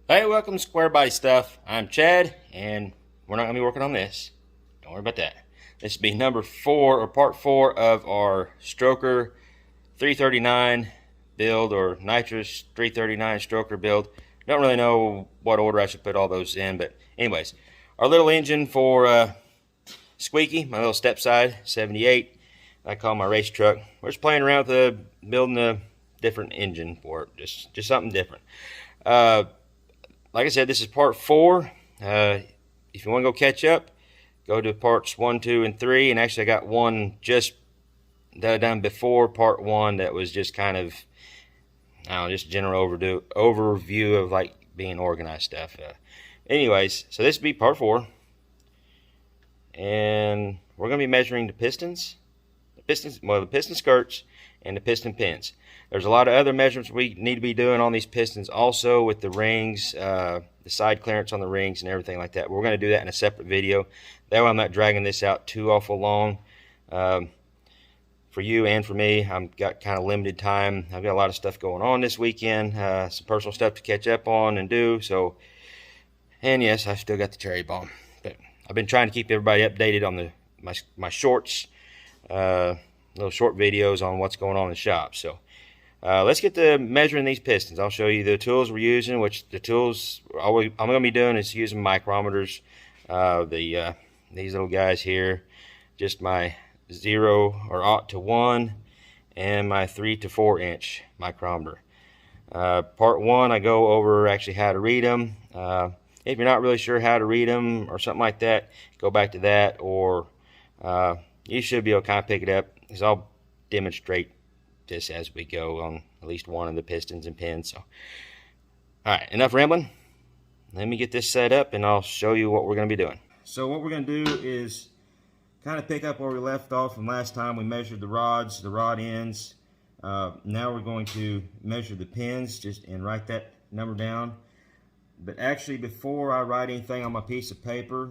Hey, welcome to Square Body Stuff. I'm Chad, and we're not going to be working on this. Don't worry about that. This will be number 4 or part 4 of our Stroker 339 build or nitrous 339 stroker build. Don't really know what order I should put all those in, but anyways, our little engine for Squeaky, my little step side 78. I call my race truck. We're just playing around with building a different engine for it, just something different. Uh, like I said, this is part 4. If you want to go catch up, go to parts 1, 2, and 3. And actually, I got one just that I done before part 1 that was just kind of, I don't know, just general overview of like being organized stuff. Anyways, so this will be part 4. And we're going to be measuring the pistons, the piston skirts, and the piston pins. There's a lot of other measurements we need to be doing on these pistons also with the rings, the side clearance on the rings and everything like that. We're going to do that in a separate video. That way I'm not dragging this out too awful long. For you and for me, I've got kind of limited time. I've got a lot of stuff going on this weekend, some personal stuff to catch up on and do. So, and yes, I still got the cherry bomb. But I've been trying to keep everybody updated on my shorts, little short videos on what's going on in the shop. So let's get to measuring these pistons. I'll show you the tools we're using, which the tools I'm going to be doing is using micrometers. These little guys here, just my 0 or 0 to 1 and my 3 to 4 inch micrometer. Part 1 I go over actually how to read them. If you're not really sure how to read them or something like that, go back to that, or you should be able to kind of pick it up, because I'll demonstrate this as we go on at least one of the pistons and pins. So, alright, enough rambling. Let me get this set up and I'll show you what we're going to be doing. So what we're going to do is kind of pick up where we left off from last time. We measured the rods, the rod ends. Now we're going to measure the pins and write that number down. But actually, before I write anything on my piece of paper,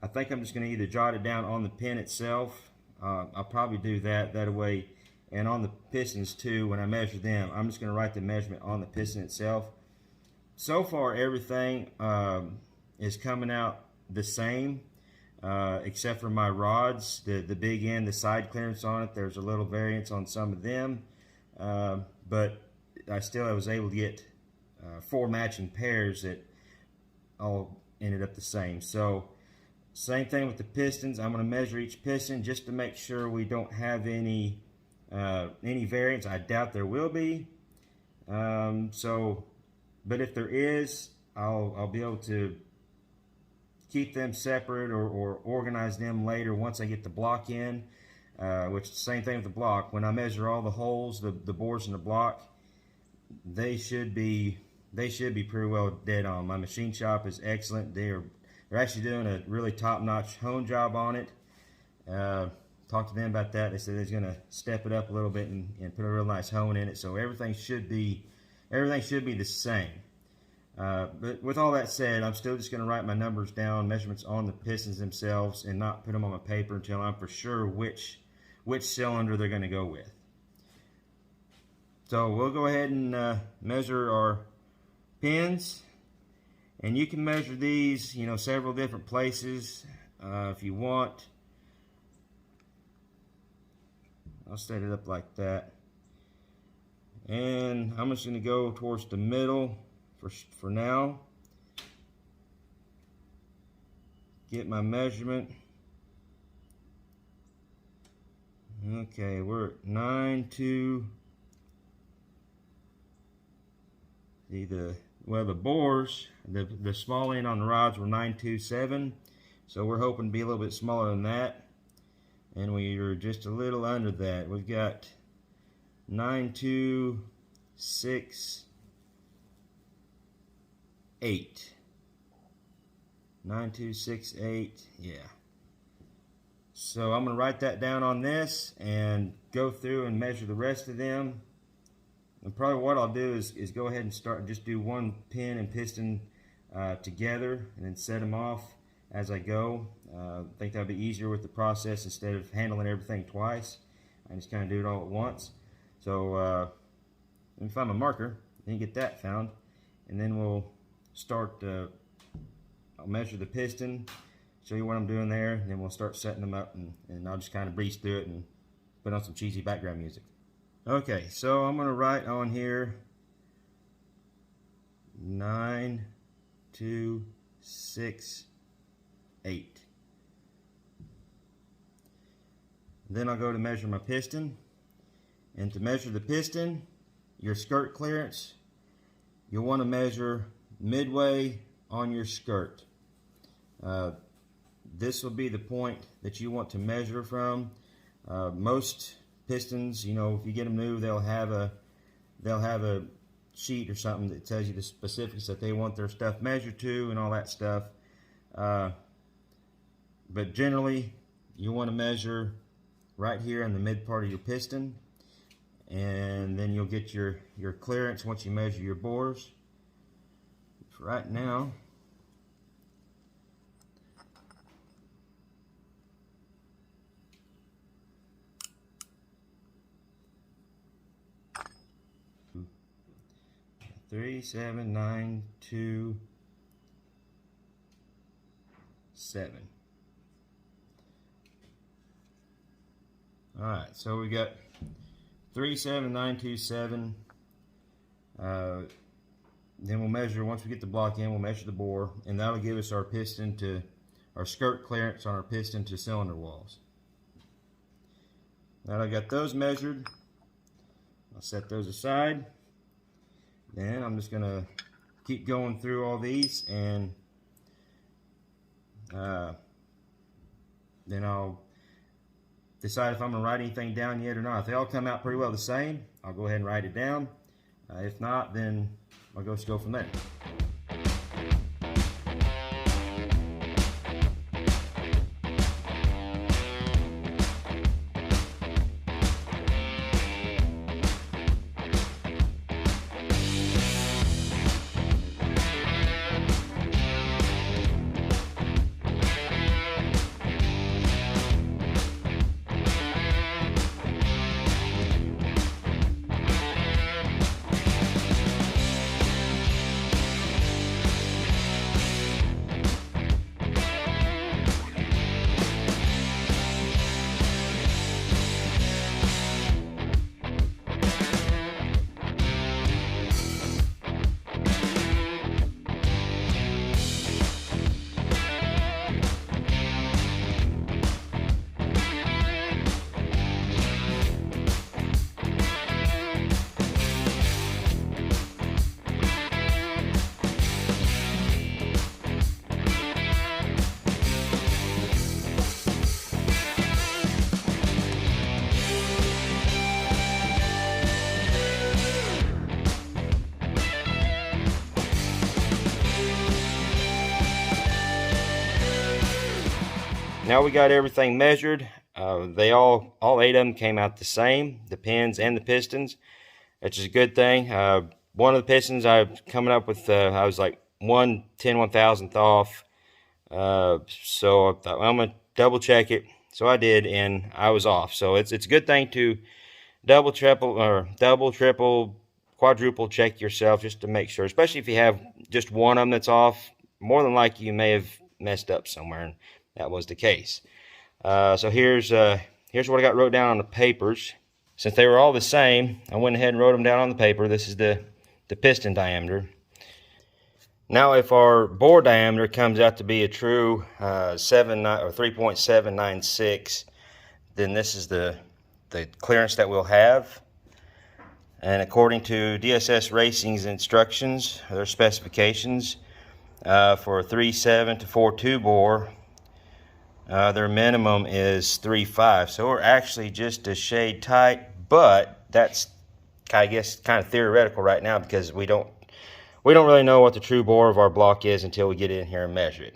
I think I'm just going to either jot it down on the pin itself. I'll probably do that way. And on the pistons too, when I measure them, I'm just going to write the measurement on the piston itself. So far, everything is coming out the same, except for my rods, the big end, the side clearance on it. There's a little variance on some of them, but I still was able to get 4 matching pairs that all ended up the same. So same thing with the pistons. I'm going to measure each piston just to make sure we don't have any variance. I doubt there will be. But if there is, I'll be able to keep them separate or organize them later once I get the block in. Which is the same thing with the block. When I measure all the holes, the bores in the block, they should be pretty well dead on. My machine shop is excellent. They're actually doing a really top-notch hone job on it. Talked to them about that. They said they're going to step it up a little bit and put a real nice hone in it. So everything should be the same. But with all that said, I'm still just going to write my numbers down, measurements on the pistons themselves, and not put them on my paper until I'm for sure which cylinder they're going to go with. So we'll go ahead and measure our pins, and you can measure these, several different places if you want. I'll set it up like that, and I'm just going to go towards the middle for now. Get my measurement. Okay, we're at 9.2. The bores, the small end on the rods were 927, so we're hoping to be a little bit smaller than that, and we are just a little under that. We've got 9268. 9268, yeah. So I'm going to write that down on this and go through and measure the rest of them. And probably what I'll do is go ahead and just do one pin and piston together and then set them off as I go. I think that'll be easier with the process instead of handling everything twice. I just kind of do it all at once. So let me find my marker and get that found, and then we'll I'll measure the piston, show you what I'm doing there, and then we'll start setting them up, and I'll just kind of breeze through it and put on some cheesy background music. Okay, so I'm going to write on here 9, 2, 6, 8. Then I'll go to measure my piston, and to measure the piston, your skirt clearance, you'll want to measure midway on your skirt. This will be the point that you want to measure from. Most pistons, you know, if you get them new, they'll have a sheet or something that tells you the specifics that they want their stuff measured to and all that stuff. But generally, you want to measure right here in the mid part of your piston, and then you'll get your clearance once you measure your bores. Right now, Three, 7, 9, 2, 7. All right, so we got 3, 7, 9, 2, 7. Then we'll measure, once we get the block in, we'll measure the bore, and that'll give us our piston to, our skirt clearance on our piston to cylinder walls. Now I got those measured. I'll set those aside. Then I'm just going to keep going through all these, and then I'll decide if I'm going to write anything down yet or not. If they all come out pretty well the same, I'll go ahead and write it down. If not, then I'll just go from there. Now we got everything measured. They all 8 of them came out the same, the pins and the pistons, which is a good thing. One of the pistons I'm coming up with, I was like 1/10/1000th off. So I thought, well, I'm gonna double check it. So I did, and I was off. So it's a good thing to double, triple, quadruple check yourself just to make sure, especially if you have just one of them that's off. More than likely you may have messed up somewhere, and that was the case. So here's what I got wrote down on the papers. Since they were all the same, I went ahead and wrote them down on the paper. This is the piston diameter. Now if our bore diameter comes out to be a true 3.796, then this is the clearance that we'll have. And according to DSS Racing's instructions, their specifications, for a 3.7 to 4.2 bore, their minimum is 3.5. So we're actually just a shade tight, but that's, I guess, kind of theoretical right now because we don't really know what the true bore of our block is until we get in here and measure it.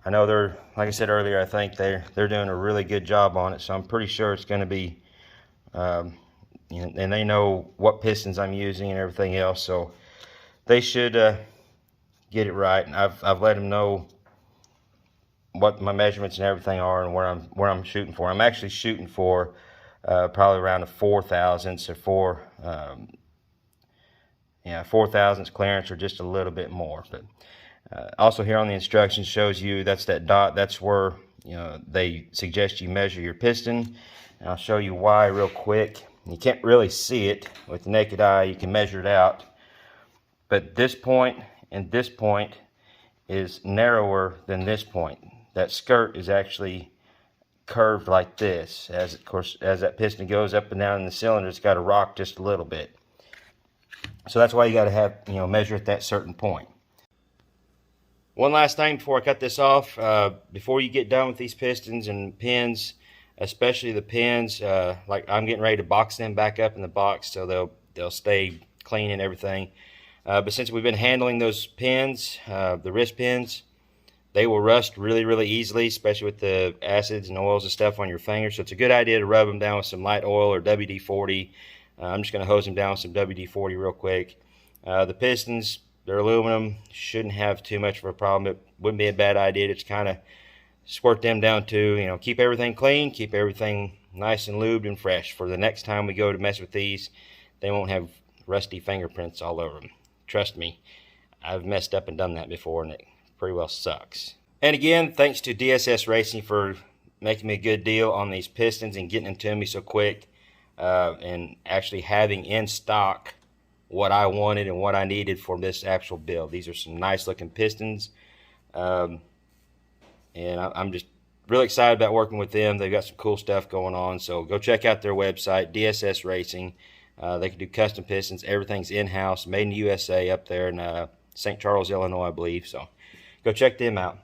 I know they're, like I said earlier, I think they're doing a really good job on it, so I'm pretty sure it's going to be, and they know what pistons I'm using and everything else, so they should get it right. And I've let them know what my measurements and everything are and where I'm shooting for. I'm actually shooting for probably around a 4 thousandths or 4. 4 thousandths clearance or just a little bit more. But also here on the instructions shows you that's that dot. That's where they suggest you measure your piston. And I'll show you why real quick. You can't really see it with the naked eye. You can measure it out, but this point and this point is narrower than this point. That skirt is actually curved like this. As of course, as that piston goes up and down in the cylinder, it's got to rock just a little bit. So that's why you got to have measure at that certain point. One last thing before I cut this off, before you get done with these pistons and pins, especially the pins, like I'm getting ready to box them back up in the box so they'll stay clean and everything. But since we've been handling those pins, the wrist pins, they will rust really easily, especially with the acids and oils and stuff on your fingers. So it's a good idea to rub them down with some light oil or WD-40. I'm just going to hose them down with some WD-40 real quick. The pistons, they're aluminum, shouldn't have too much of a problem. It wouldn't be a bad idea to just kind of squirt them down too. Keep everything clean, keep everything nice and lubed and fresh. For the next time we go to mess with these, they won't have rusty fingerprints all over them. Trust me, I've messed up and done that before, and it pretty well sucks. And again, thanks to DSS Racing for making me a good deal on these pistons and getting them to me so quick, and actually having in stock what I wanted and what I needed for this actual build. These are some nice looking pistons, and I'm just really excited about working with them. They've got some cool stuff going on, so go check out their website, DSS Racing. They can do custom pistons. Everything's in-house, made in the USA up there in St. Charles, Illinois, I believe. So go check them out.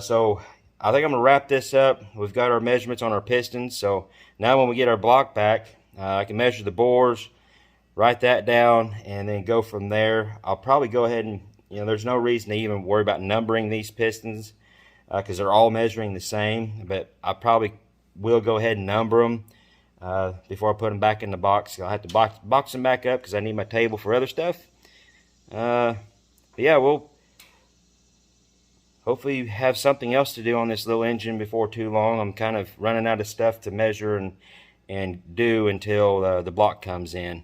So I think I'm going to wrap this up. We've got our measurements on our pistons. So now when we get our block back, I can measure the bores, write that down, and then go from there. I'll probably go ahead and, there's no reason to even worry about numbering these pistons because they're all measuring the same. But I probably will go ahead and number them before I put them back in the box. I'll have to box them back up because I need my table for other stuff. But yeah, we'll hopefully have something else to do on this little engine before too long. I'm kind of running out of stuff to measure and do until the block comes in.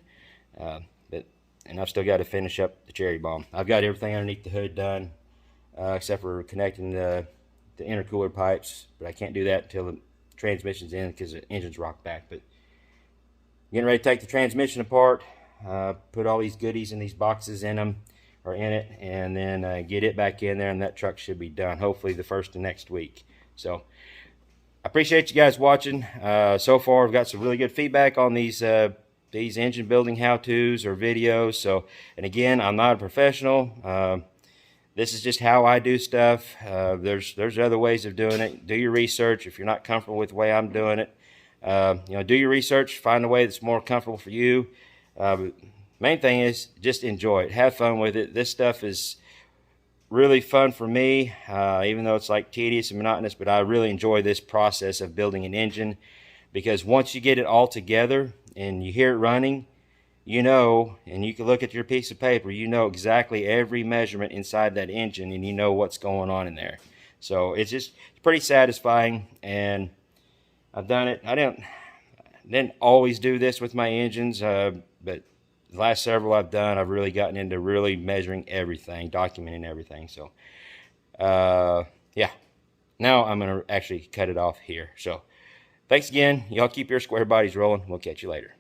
And I've still got to finish up the cherry bomb. I've got everything underneath the hood done, except for connecting the intercooler pipes, but I can't do that until the transmission's in because the engine's rocked back. But getting ready to take the transmission apart, put all these goodies in these boxes in them, or in it, and then get it back in there, and that truck should be done hopefully the first of next week. So I appreciate you guys watching. So far I've got some really good feedback on these engine building how-tos or videos. So, and again, I'm not a professional. This is just how I do stuff. There's other ways of doing it. Do your research if you're not comfortable with the way I'm doing it. Do your research, find a way that's more comfortable for you. Main thing is just enjoy it, have fun with it. This stuff is really fun for me, even though it's like tedious and monotonous, but I really enjoy this process of building an engine, because once you get it all together and you hear it running, and you can look at your piece of paper, exactly every measurement inside that engine, and you know what's going on in there. So it's pretty satisfying, and I've done it. I didn't always do this with my engines, but the last several I've really gotten into really measuring everything, documenting everything. So yeah, now I'm going to actually cut it off here. So thanks again. Y'all keep your square bodies rolling. We'll catch you later.